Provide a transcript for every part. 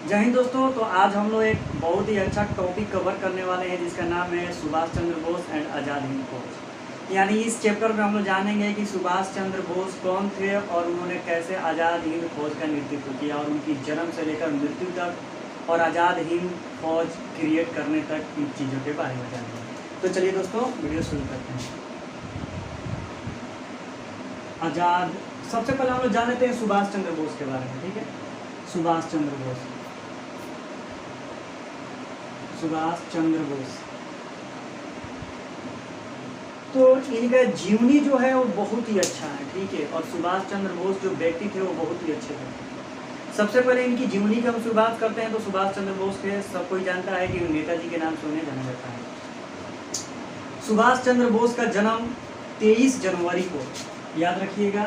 जय हिंद दोस्तों। तो आज हम लोग एक बहुत ही अच्छा टॉपिक कवर करने वाले हैं जिसका नाम है सुभाष चंद्र बोस एंड आज़ाद हिंद फौज। यानी इस चैप्टर में हम लोग जानेंगे कि सुभाष चंद्र बोस कौन थे और उन्होंने कैसे आज़ाद हिंद फौज का नेतृत्व किया और उनकी जन्म से लेकर मृत्यु तक और आज़ाद हिंद फौज क्रिएट करने तक इन चीज़ों के बारे में जानेंगे। तो चलिए दोस्तों वीडियो शुरू करते हैं। आज़ाद सबसे पहले हम लोग जान लेते हैं सुभाष चंद्र बोस के बारे में। ठीक है, सुभाष चंद्र बोस तो इनका जीवनी जो है वो बहुत ही अच्छा है। ठीक है, और सुभाष चंद्र बोस जो व्यक्ति थे वो बहुत ही अच्छे थे। सबसे पहले इनकी जीवनी की हम शुरुआत करते हैं तो सुभाष चंद्र बोस के सब कोई जानता है कि नेताजी के नाम से उन्हें जाना जाता है। सुभाष चंद्र बोस का जन्म 23 जनवरी को, याद रखिएगा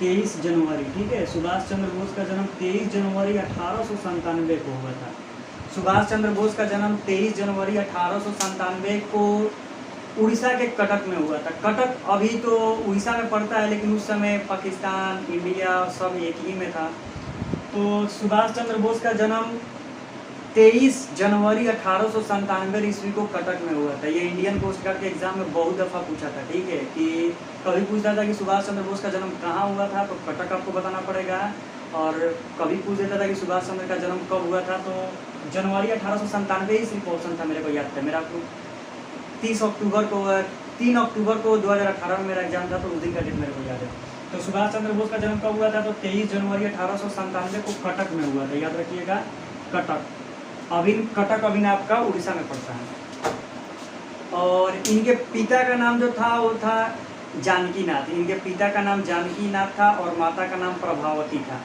23 जनवरी। ठीक है, सुभाष चंद्र बोस का जन्म 23 जनवरी 1897 को हुआ था। सुभाष चंद्र बोस का जन्म 23 जनवरी 1897 को उड़ीसा के कटक में हुआ था। कटक अभी तो उड़ीसा में पड़ता है, लेकिन उस समय पाकिस्तान, इंडिया सब एक ही में था। तो सुभाष चंद्र बोस का जन्म 23 जनवरी 1897 ईस्वी को कटक में हुआ था। ये इंडियन कोस्ट गार्ड के एग्जाम में बहुत दफ़ा पूछा था। ठीक है, कि कभी पूछता था कि सुभाष चंद्र बोस का जन्म कहाँ हुआ था तो कटक आपको बताना पड़ेगा, और कभी पूछ देता था कि सुभाष चंद्र का जन्म कब हुआ था तो जनवरी 1897 ईस्वी को ऑप्शन था, मेरे को याद था। मेरा 3 अक्टूबर को 2018 में मेरा एग्जाम था, तो उस दिन का डेट मेरे को याद है। तो सुभाष चंद्र बोस का जन्म कब हुआ था तो 23 जनवरी 1897 को कटक में हुआ था। याद रखिएगा कटक। कटक अभी आपका उड़ीसा में पड़ता है। और इनके पिता का नाम जो था वो था जानकी नाथ। इनके पिता का नाम जानकी नाथ था और माता का नाम प्रभावती था।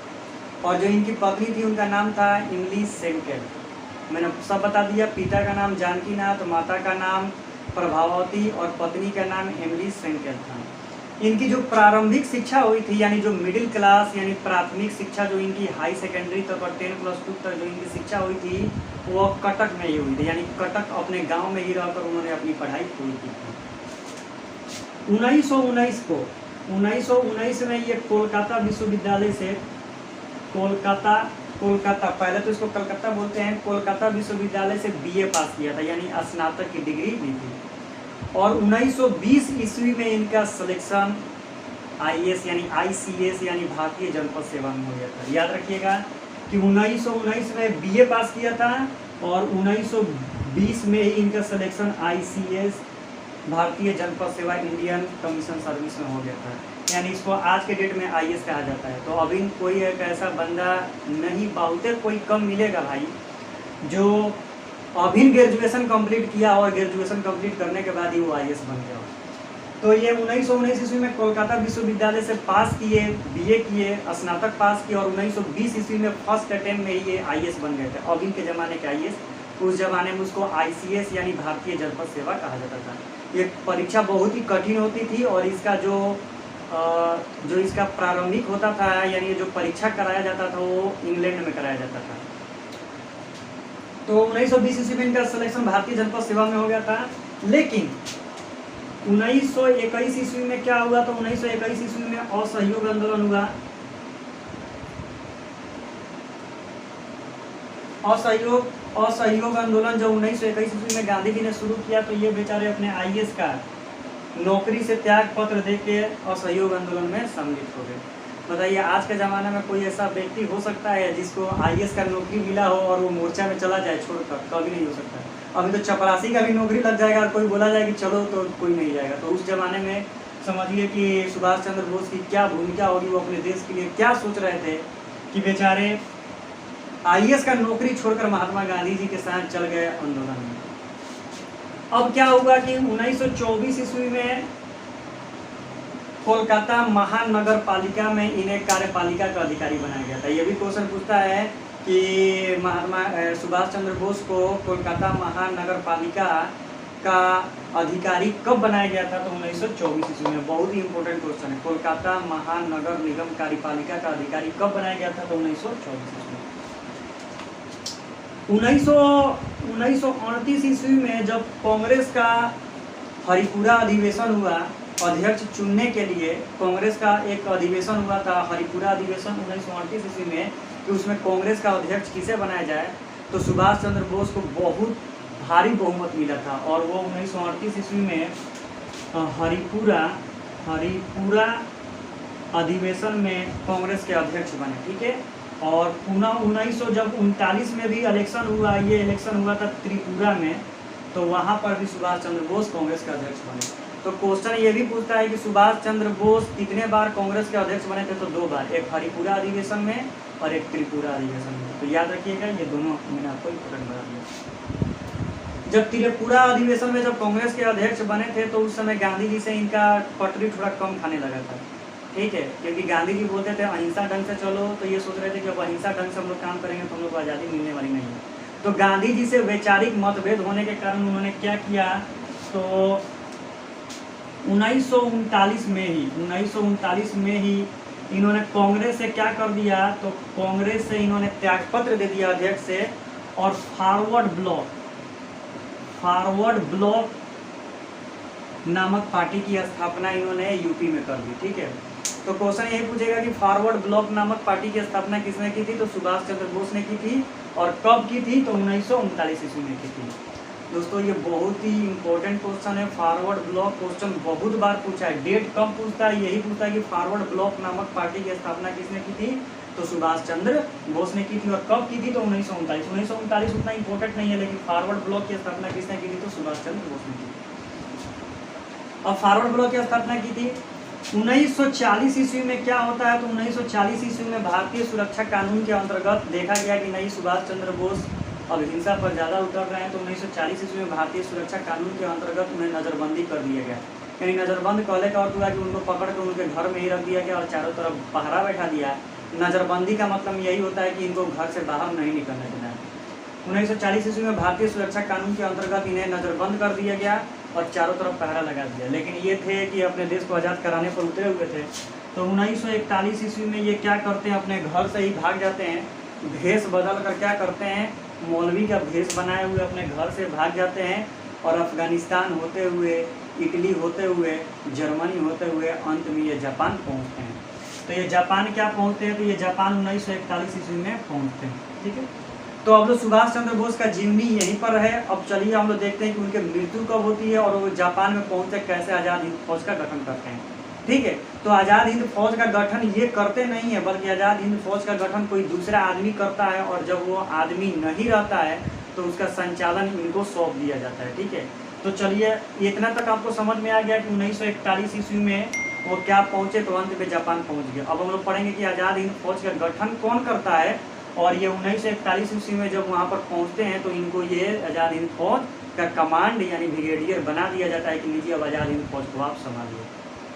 और जो इनकी पत्नी थी उनका नाम था इमली सेंकेल। मैंने सब बता दिया। पिता का नाम जानकी नाथ, माता का नाम प्रभावती और पत्नी का नाम इमली सेंकेल था। इनकी जो प्रारंभिक शिक्षा हुई थी, यानी जो मिडिल क्लास यानी प्राथमिक शिक्षा जो इनकी हाई सेकेंडरी तक और 10+2 तक जो इनकी शिक्षा हुई थी वो कटक में ही हुई थी। यानी कटक अपने गांव में ही रहकर उन्होंने अपनी पढ़ाई पूरी की थी। 1919 में ये कोलकाता विश्वविद्यालय से कोलकाता पहले तो इसको कलकत्ता बोलते हैं, कोलकाता विश्वविद्यालय से बीए पास किया था, यानी स्नातक की डिग्री ली थी। और 1920 ईस्वी में इनका सिलेक्शन आईएएस यानी आईसीएस यानी भारतीय जनपद सेवा में हो गया था। याद रखिएगा कि 1919 में बीए पास किया था और 1920 में ही इनका सिलेक्शन आईसीएस भारतीय जनपद सेवा इंडियन कमीशन सर्विस में हो गया था। यानी इसको आज के डेट में आईएएस कहा जाता है। तो अभी कोई एक ऐसा बंदा नहीं, बहुते कोई कम मिलेगा भाई जो अभी ग्रेजुएशन कंप्लीट किया और ग्रेजुएशन कंप्लीट करने के बाद ही वो आईएएस बन गया। तो ये 1919 ईस्वी में कोलकाता विश्वविद्यालय से पास किए, बीए किए, स्नातक पास किए और 1920 ईस्वी में फर्स्ट अटेम्प्ट में ही ये आईएएस बन गए थे। अभी के ज़माने के आईएएस, उस जमाने में उसको आईसीएस यानी भारतीय जनपद सेवा कहा जाता था। ये परीक्षा बहुत ही कठिन होती थी और इसका जो इसका प्रारंभिक होता था यानी जो परीक्षा कराया जाता था वो इंग्लैंड में कराया जाता था। तो 1920 ईस्वी में इनका सिलेक्शन भारतीय जनपद सेवा में हो गया था। लेकिन 1921 ईस्वी में क्या हुआ तो 1921 ईस्वी में असहयोग आंदोलन हुआ। असहयोग आंदोलन जो 1921 ईस्वी में गांधी जी ने शुरू किया, तो ये बेचारे अपने आईएएस का नौकरी से त्याग पत्र देके असहयोग आंदोलन में सम्मिलित हो गए। बताइए आज के ज़माने में कोई ऐसा व्यक्ति हो सकता है जिसको आईएएस का नौकरी मिला हो और वो मोर्चा में चला जाए छोड़कर? कभी नहीं हो सकता। अभी तो चपरासी का भी नौकरी लग जाएगा और कोई बोला जाए कि चलो तो कोई नहीं जाएगा। तो उस जमाने में समझिए कि सुभाष चंद्र बोस की क्या भूमिका होगी, वो अपने देश के लिए क्या सोच रहे थे कि बेचारे आईएएस का नौकरी छोड़कर महात्मा गांधी जी के साथ चल गए आंदोलन में। अब क्या हुआ कि 1924 ईस्वी में कोलकाता महानगर पालिका में इन्हें कार्यपालिका का अधिकारी बनाया गया था। ये भी क्वेश्चन पूछता है कि सुभाष चंद्र बोस को कोलकाता महानगर पालिका का अधिकारी कब बनाया गया था तो 1924 ईस्वी में। बहुत ही इंपॉर्टेंट क्वेश्चन है। कोलकाता महानगर निगम कार्यपालिका का अधिकारी कब बनाया गया था तो 1924 ईस्वी में। 1938 ईस्वी में जब कांग्रेस का हरिपुरा अधिवेशन हुआ, अध्यक्ष चुनने के लिए कांग्रेस का एक अधिवेशन हुआ था, हरिपुरा अधिवेशन 1938 ईस्वी में, कि उसमें कांग्रेस का अध्यक्ष किसे बनाया जाए, तो सुभाष चंद्र बोस को बहुत भारी बहुमत मिला था और वो 1938 ईस्वी में हरिपुरा अधिवेशन में कांग्रेस के अध्यक्ष बने। ठीक है, और पुनः 1939 में भी इलेक्शन हुआ, ये इलेक्शन हुआ था त्रिपुरा में, तो वहाँ पर भी सुभाष चंद्र बोस कांग्रेस के अध्यक्ष बने। तो क्वेश्चन ये भी पूछता है कि सुभाष चंद्र बोस कितने बार कांग्रेस के अध्यक्ष बने थे, तो 2 बार, एक हरिपुरा अधिवेशन में और एक त्रिपुरा अधिवेशन में। तो याद रखिएगा, ये दोनों मैंने आपको इंपोर्टेंट बता दिया। जब त्रिपुरा अधिवेशन में जब कांग्रेस के अध्यक्ष बने थे तो उस समय गांधी जी से इनका पटरी थोड़ा कम खाने लगा था। ठीक है, क्योंकि गांधी जी बोलते थे अहिंसा ढंग से चलो, तो ये सोच रहे थे कि अब अहिंसा ढंग से हम लोग काम करेंगे तो हम लोग को आज़ादी मिलने वाली नहीं है। तो गांधी जी से वैचारिक मतभेद होने के कारण उन्होंने क्या किया, तो 1939 में ही इन्होंने कांग्रेस से क्या कर दिया, तो कांग्रेस से इन्होंने त्यागपत्र दे दिया अध्यक्ष से, और फॉरवर्ड ब्लॉक नामक पार्टी की स्थापना इन्होंने यूपी में कर दी। ठीक है, तो क्वेश्चन यही पूछेगा कि फॉरवर्ड ब्लॉक नामक पार्टी की स्थापना किसने की थी, तो सुभाष चंद्र बोस ने की थी, और कब की थी, तो 1939 ईस्वी में की थी। दोस्तों ये बहुत ही इंपॉर्टेंट क्वेश्चन है, फॉरवर्ड ब्लॉक क्वेश्चन बहुत बार पूछा है। डेट कब पूछता है, यही पूछता है कि फॉरवर्ड ब्लॉक नामक पार्टी की स्थापना किसने की थी, तो सुभाष चंद्र बोस ने की थी, और कब की थी, तो 1939 उतना इंपॉर्टेंट नहीं है, लेकिन फॉरवर्ड ब्लॉक की स्थापना किसने की थी, तो सुभाष चंद्र बोस ने की थी। और फॉरवर्ड ब्लॉक की स्थापना की थी 1940 ईस्वी में। क्या होता है, तो 1940 ईस्वी में भारतीय सुरक्षा कानून के अंतर्गत देखा गया कि नहीं, सुभाष चंद्र बोस अब हिंसा पर ज़्यादा उतर रहे हैं, तो 1940 ईस्वी में भारतीय सुरक्षा कानून के अंतर्गत उन्हें नज़रबंदी कर दिया गया। यानी नज़रबंद कहने का अर्थ हुआ कि उनको पकड़ कर उनके घर में ही रख दिया गया और चारों तरफ पहरा बैठा दिया। नज़रबंदी का मतलब यही होता है कि इनको घर से बाहर नहीं निकलने देना है। 1940 ईस्वी में भारतीय सुरक्षा कानून के अंतर्गत इन्हें नज़रबंद कर दिया गया और चारों तरफ पहरा लगा दिया। लेकिन ये थे कि अपने देश को आज़ाद कराने पर उतरे हुए थे। तो 1941 ईस्वी में ये क्या करते हैं, अपने घर से ही भाग जाते हैं, भेष बदल कर क्या करते हैं, मौलवी का भेष बनाए हुए अपने घर से भाग जाते हैं और अफगानिस्तान होते हुए, इटली होते हुए, जर्मनी होते हुए अंत में ये जापान पहुँचते हैं। तो ये जापान क्या पहुँचते हैं, तो ये जापान 1941 ईस्वी में पहुँचते हैं। ठीक है, तो अब लोग सुभाष चंद्र बोस का जीवनी यहीं पर है। अब चलिए हम लोग देखते हैं कि उनकी मृत्यु कब होती है और वो जापान में पहुँचते कैसे आज़ाद हिंद फौज का गठन करते हैं। ठीक है, तो आज़ाद हिंद फौज का गठन ये करते नहीं है, बल्कि आज़ाद हिंद फौज का गठन कोई दूसरा आदमी करता है, और जब वो आदमी नहीं रहता है तो उसका संचालन इनको सौंप दिया जाता है। ठीक है, तो चलिए इतना तक आपको समझ में आ गया कि 1941 ईस्वी में वो क्या पहुँचे, तो अंत में जापान पहुँच गए। अब हम लोग पढ़ेंगे कि आज़ाद हिंद फौज का गठन कौन करता है, और ये 1941 ईस्वी में जब वहाँ पर पहुँचते हैं तो इनको ये आज़ाद हिंद फौज का कमांड यानी ब्रिगेडियर बना दिया जाता है कि लीजिए अब आज़ाद हिंद फौज को आप संभालिए।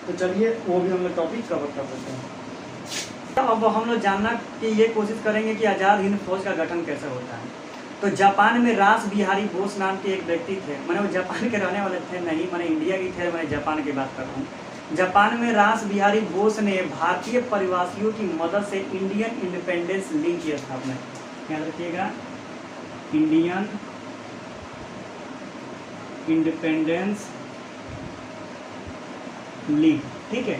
तो चलिए वो भी हम लोग टॉपिक कवर कर सकते हैं। तो अब हम लोग जानना कि ये कोशिश करेंगे कि आज़ाद हिंद फौज का गठन कैसे होता है। तो जापान में रास बिहारी बोस नाम के एक व्यक्ति थे, मैंने वो जापान के रहने वाले थे नहीं, मैंने इंडिया के थे, मैंने जापान की बात कर रहा हूँ। जापान में रास बिहारी बोस ने भारतीय परिवासियों की मदद से इंडियन इंडिपेंडेंस लीग की स्थापना की। याद रखिएगा, इंडियन इंडिपेंडेंस लीग। ठीक है,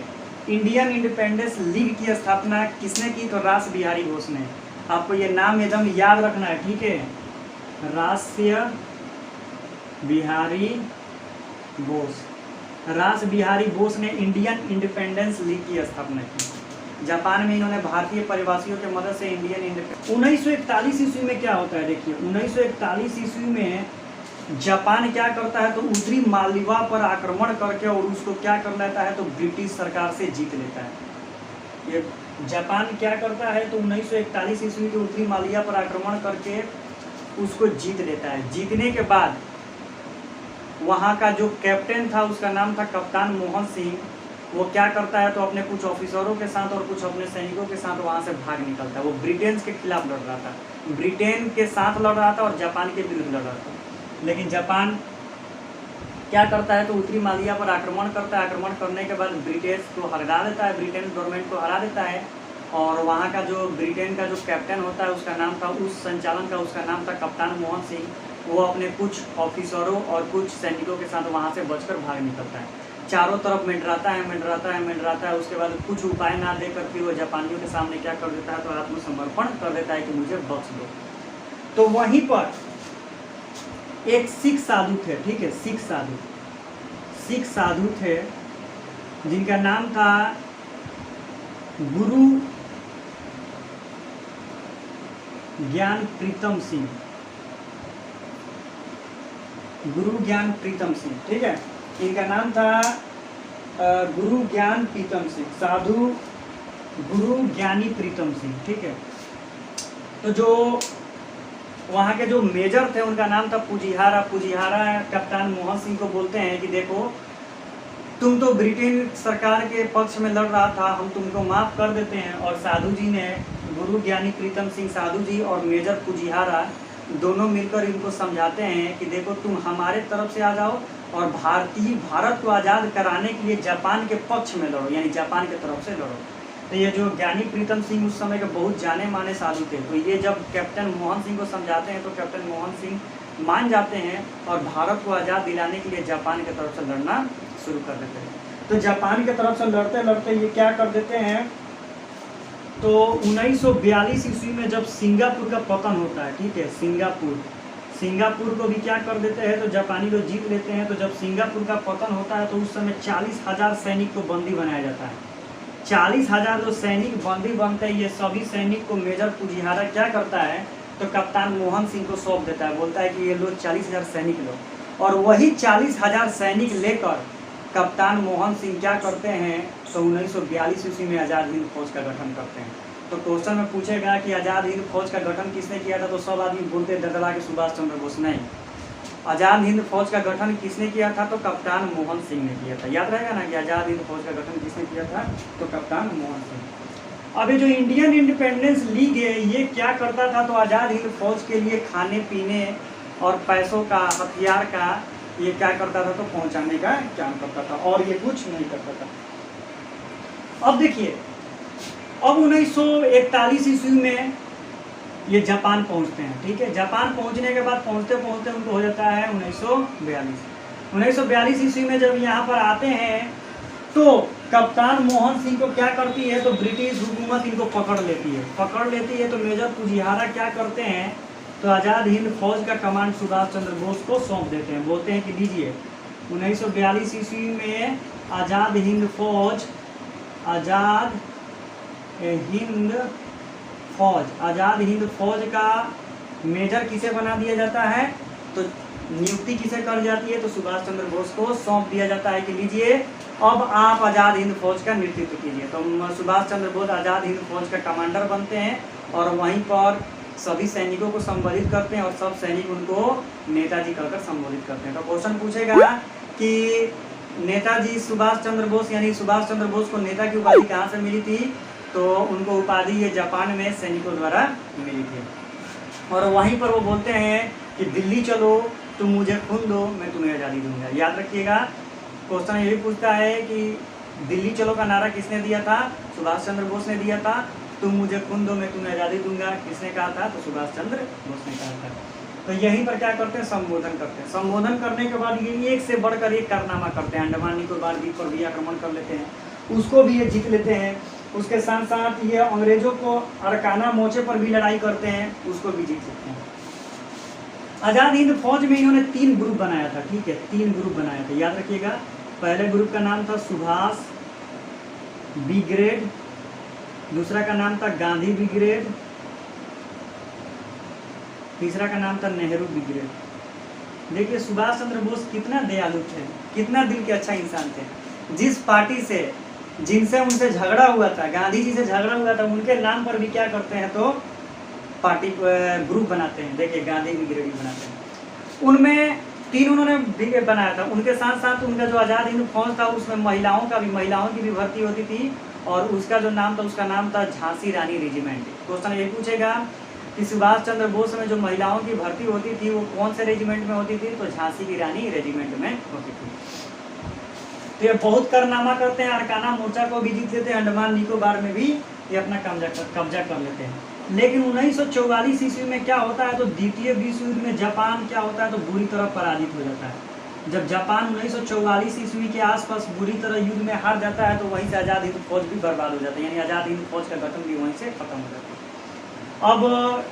इंडियन इंडिपेंडेंस लीग की स्थापना किसने की, तो रास बिहारी बोस ने। आपको ये नाम एकदम याद रखना है। ठीक है, रास बिहारी बोस, रास बिहारी बोस ने इंडियन इंडिपेंडेंस लीग की स्थापना की। जापान में इन्होंने भारतीय परिवासियों की मदद से इंडियन इंडिपेंडेंस। 1941 ईस्वी में क्या होता है, देखिए 1941 ईस्वी में जापान क्या करता है, तो उत्तरी मालदीवा पर आक्रमण करके और उसको क्या कर लेता है, तो ब्रिटिश सरकार से जीत लेता है। ये जापान क्या करता है, तो 1941 ईस्वी के उत्तरी मालदीवा पर आक्रमण करके उसको जीत लेता है। जीतने के बाद वहाँ का जो कैप्टन था उसका नाम था कप्तान मोहन सिंह। वो क्या करता है, तो अपने कुछ ऑफिसरों के साथ और कुछ अपने सैनिकों के साथ वहाँ से भाग निकलता है। वो ब्रिटेन के खिलाफ लड़ रहा था, ब्रिटेन के साथ लड़ रहा था और जापान के विरुद्ध लड़ रहा था। लेकिन जापान क्या करता है, तो उत्तरी मालदीवा पर आक्रमण करता है। आक्रमण करने के बाद ब्रिटिश को हरा देता है, ब्रिटेन गवर्नमेंट को हरा देता है। और वहाँ का जो ब्रिटेन का जो कैप्टन होता है उसका नाम था, उस संचालन का उसका नाम था कप्तान मोहन सिंह। वो अपने कुछ ऑफिसरों और कुछ सैनिकों के साथ वहाँ से बचकर भाग निकलता है। चारों तरफ मंडराता है। उसके बाद कुछ उपाय ना दे करके वो जापानियों के सामने क्या कर देता है, तो आत्मसमर्पण कर देता है कि मुझे बख्श दो। तो वहीं पर एक सिख साधु थे, ठीक है, सिख साधु थे जिनका नाम था गुरु ज्ञान प्रीतम सिंह, ठीक है। इनका नाम था गुरु ज्ञान प्रीतम सिंह, साधु गुरु ज्ञानी प्रीतम सिंह, ठीक है। तो जो वहाँ के जो मेजर थे उनका नाम था पुजिहारा कप्तान मोहन सिंह को बोलते हैं कि देखो तुम तो ब्रिटेन सरकार के पक्ष में लड़ रहा था, हम तुमको माफ़ कर देते हैं। और साधु जी ने, गुरु ज्ञानी प्रीतम सिंह साधु जी और मेजर पुजिहारा दोनों मिलकर इनको समझाते हैं कि देखो तुम हमारे तरफ से आ जाओ और भारत को आज़ाद कराने के लिए जापान के पक्ष में लड़ो, यानी जापान के तरफ से लड़ो। तो ये जो ज्ञानी प्रीतम सिंह उस समय के बहुत जाने माने साधु थे। तो ये जब कैप्टन मोहन सिंह को समझाते हैं तो कैप्टन मोहन सिंह मान जाते हैं और भारत को आज़ाद दिलाने के लिए जापान की तरफ से लड़ना शुरू कर देते हैं। तो जापान की तरफ से लड़ते लड़ते ये क्या कर देते हैं, तो 1942 ईस्वी में जब सिंगापुर का पतन होता है, ठीक है, सिंगापुर को भी क्या कर देते हैं, तो जापानी लोग जीत लेते हैं। तो जब सिंगापुर का पतन होता है तो उस समय 40,000 सैनिक को बंदी बनाया जाता है। 40,000 जो सैनिक बंदी बनते हैं, ये सभी सैनिक को मेजर पुजिहारा क्या करता है, तो कप्तान मोहन सिंह को सौंप देता है, बोलता है कि ये लो 40,000 सैनिक लो। और वही 40,000 सैनिक लेकर कप्तान मोहन सिंह क्या करते हैं, तो 1942 ईस्वी में आज़ाद हिंद फौज का गठन करते हैं। तो क्वेश्चन में पूछेगा कि आज़ाद हिंद फौज का गठन किसने किया था, तो सब आदमी बोलते ददला के सुभाष चंद्र बोस। नहीं, आज़ाद हिंद फौज का गठन किसने किया था, तो कप्तान मोहन सिंह ने किया था। याद रहेगा ना कि आज़ाद हिंद फौज का गठन किसने किया था, तो कप्तान मोहन सिंह। अब ये जो इंडियन इंडिपेंडेंस लीग है ये क्या करता था, तो आज़ाद हिंद फौज के लिए खाने पीने और पैसों का, हथियार का ये क्या करता था, तो पहुंचाने का काम करता था, और ये कुछ नहीं करता था। अब देखिए, अब 1941 ईस्वी में ये जापान पहुंचते हैं, ठीक है। जापान पहुंचने के बाद पहुंचते पहुंचते उनको हो जाता है 1942। 1942 ईस्वी में जब यहाँ पर आते हैं तो कप्तान मोहन सिंह को क्या करती है, तो ब्रिटिश हुकूमत इनको पकड़ लेती है। तो मेजर पुजिहारा क्या करते हैं, तो आज़ाद हिंद फौज का कमांड सुभाष चंद्र बोस को सौंप देते हैं। बोलते हैं कि लीजिए 1942 ईस्वी में आज़ाद हिंद फौज का मेजर किसे बना दिया जाता है, तो नियुक्ति किसे कर जाती है, तो सुभाष चंद्र बोस को सौंप दिया जाता है कि लीजिए अब आप आज़ाद हिंद फौज का नेतृत्व कीजिए। तो सुभाष चंद्र बोस आज़ाद हिंद फौज का कमांडर बनते हैं और वहीं पर सभी सैनिकों को संबोधित करते हैं और सब सैनिक उनको नेताजी कहकर संबोधित करते हैं। तो क्वेश्चन पूछेगा कि नेताजी सुभाष चंद्र बोस, यानी सुभाष चंद्र बोस को नेता की उपाधि कहाँ से मिली थी, तो उनको उपाधि ये जापान में सैनिकों द्वारा मिली थी। और वहीं पर वो बोलते हैं कि दिल्ली चलो, तुम मुझे खून दो, मैं तुम्हें आज़ादी दूंगा। याद रखिएगा, क्वेश्चन ये भी पूछता है कि दिल्ली चलो का नारा किसने दिया था, सुभाष चंद्र बोस ने दिया था। तुम मुझे खून दो, मैं तुम्हें आज़ादी दूंगा, किसने कहा था, तो सुभाष चंद्र बोस ने कहा था। तो यहीं पर क्या करते हैं, संबोधन करते हैं। संबोधन करने के बाद ये एक से बढ़कर एक कारनामा करते हैं। अंडमान निकोबार द्वीप पर भी आक्रमण कर लेते हैं, उसको भी ये जीत लेते हैं। उसके साथ साथ ये अंग्रेजों को अरकाना मोर्चे पर भी लड़ाई करते हैं, उसको भी जीत लेते हैं। आज़ाद हिंद फौज में इन्होंने 3 ग्रुप बनाया था, ठीक है, 3 ग्रुप बनाया था, याद रखिएगा। पहले ग्रुप का नाम था सुभाष ब्रिगेड, दूसरा का नाम था गांधी ब्रिगेड, तीसरा का नाम था नेहरू ब्रिगेड। देखिए सुभाष चंद्र बोस कितना दयालु थे, कितना दिल के अच्छा इंसान थे। जिस पार्टी से, जिनसे उनसे झगड़ा हुआ था, गांधी जी से झगड़ा हुआ था, उनके नाम पर भी क्या करते हैं, तो पार्टी ग्रुप बनाते हैं। देखिए गांधी ब्रिगेड बनाते हैं। उनमें 3 उन्होंने ब्रिगेड बनाया था। उनके साथ साथ उनका जो आज़ाद हिंद फौज था उसमें महिलाओं की भी भर्ती होती थी और उसका जो नाम था, उसका नाम था झांसी रानी रेजिमेंट। क्वेश्चन ये पूछेगा कि सुभाष चंद्र बोस में जो महिलाओं की भर्ती होती थी वो कौन से रेजिमेंट में होती थी, तो झांसी की रानी रेजिमेंट में होती थी। तो ये बहुत कारनामा करते हैं, अरकाना मोर्चा को भी जीत लेते हैं, अंडमान निकोबार में भी ये अपना कब्जा कर लेते हैं। लेकिन 1944 ईस्वी में क्या होता है, तो द्वितीय विश्व युद्ध में जापान क्या होता है, तो बुरी तरह पराजित हो जाता है। जब जापान 1944 ईस्वी के आसपास बुरी तरह युद्ध में हार जाता है तो वहीं से आज़ाद हिंद फौज भी बर्बाद हो जाता है, यानी आज़ाद हिंद फौज का गठन भी वहीं से खत्म हो जाता है। अब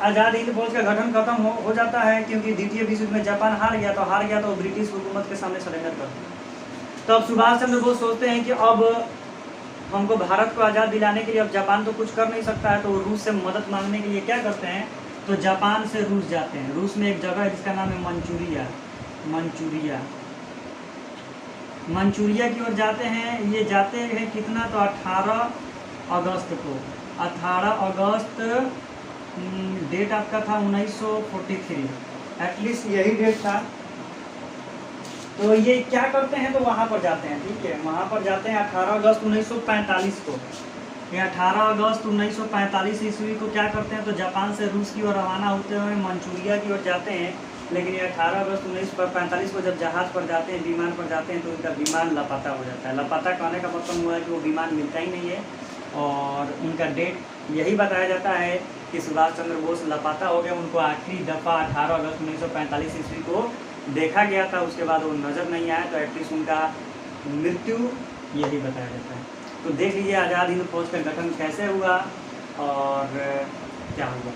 आज़ाद हिंद फौज का गठन खत्म हो जाता है क्योंकि द्वितीय विश्व युद्ध में जापान हार गया तो ब्रिटिश हुकूमत के सामने सरेंडर कर दिया। तो अब सुभाष चंद्र बोस सोचते हैं कि अब हमको भारत को आज़ाद दिलाने के लिए, अब जापान तो कुछ कर नहीं सकता है, तो रूस से मदद मांगने के लिए क्या करते हैं, तो जापान से रूस जाते हैं। रूस में एक जगह है जिसका नाम है मंचूरिया की ओर जाते हैं। ये जाते हैं कितना, तो 18 अगस्त को, 18 अगस्त डेट आपका था 1943, एटलीस्ट यही डेट था। तो ये क्या करते हैं, तो वहाँ पर जाते हैं, ठीक है, वहाँ पर जाते हैं 18 अगस्त 1945 को। ये 18 अगस्त 1945 ईस्वी को क्या करते हैं, तो जापान से रूस की ओर रवाना होते हुए मंचूरिया की ओर जाते हैं। लेकिन ये 18 अगस्त 1945 को जब जहाज़ पर जाते हैं, विमान पर जाते हैं, तो उनका विमान लापता हो जाता है। लापता कहने का मतलब हुआ है कि वो विमान मिलता ही नहीं है, और उनका डेट यही बताया जाता है कि सुभाष चंद्र बोस लापता हो गए। उनको आखिरी दफ़ा 18 अगस्त 1945 ईस्वी को देखा गया था, उसके बाद वो नज़र नहीं आया, तो एटलीस्ट उनका मृत्यु यही बताया जाता है। तो देख लीजिए आज़ाद हिंद फौज का गठन कैसे हुआ और क्या हुआ।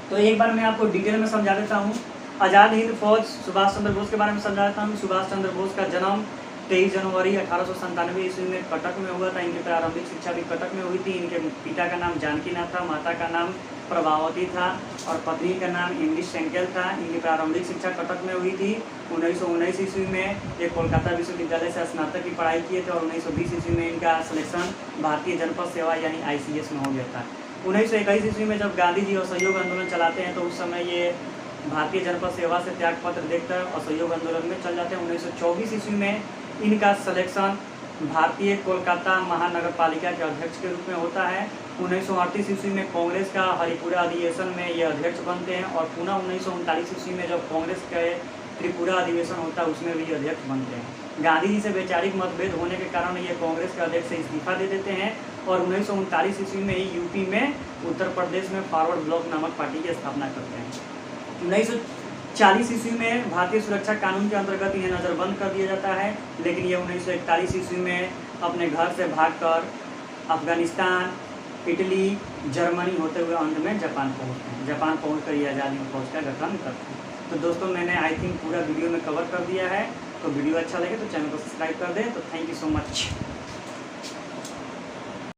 तो एक बार मैं आपको डिटेल में समझा देता हूँ। आज़ाद हिंद फौज सुभाष चंद्र बोस के बारे में समझा देता हूँ। सुभाष चंद्र बोस का जन्म 23 जनवरी 1897 ईस्वी में कटक में हुआ था। इनकी प्रारंभिक शिक्षा भी कटक में हुई थी। इनके पिता का नाम जानकीनाथ था, माता का नाम प्रभावती था और पत्नी का नाम इंग्लिश सेंकेल था। इनकी प्रारंभिक शिक्षा कटक में हुई थी। 1919 ईस्वी में ये कोलकाता विश्वविद्यालय से स्नातक की पढ़ाई किए थे और 1920 ईस्वी में इनका सिलेक्शन भारतीय जनपद सेवा यानी ICS में हो गया था। 1921 ईस्वी में जब गांधी जी असहयोग आंदोलन चलाते हैं तो उस समय ये भारतीय जनपद सेवा से त्यागपत्र देकर असहयोग आंदोलन में चल जाते हैं। 1924 ईस्वी में इनका सिलेक्शन भारतीय कोलकाता महानगर पालिका के अध्यक्ष के रूप में होता है। 1938 ईस्वी में कांग्रेस का हरिपुरा अधिवेशन में ये अध्यक्ष बनते हैं और पुनः 1939 ईस्वी में जब कांग्रेस के त्रिपुरा अधिवेशन होता है उसमें भी अध्यक्ष बनते हैं। गांधी जी से वैचारिक मतभेद होने के कारण ये कांग्रेस के अध्यक्ष से इस्तीफा दे देते हैं और 1939 ईस्वी में ही यूपी में उत्तर प्रदेश में फॉरवर्ड ब्लॉक नामक पार्टी की स्थापना करते हैं। 1940 ईस्वी में भारतीय सुरक्षा कानून के अंतर्गत इन्हें नज़रबंद कर दिया जाता है, लेकिन ये 1941 ईस्वी में अपने घर से भागकर अफगानिस्तान, इटली, जर्मनी होते हुए अंत में जापान पहुँचते हैं। जापान पहुँचकर ये आज़ाद हिंद फौज का गठन करते हैं। तो दोस्तों मैंने आई थिंक पूरा वीडियो में कवर कर दिया है। तो वीडियो अच्छा लगे तो चैनल को सब्सक्राइब कर दें। तो थैंक यू सो मच।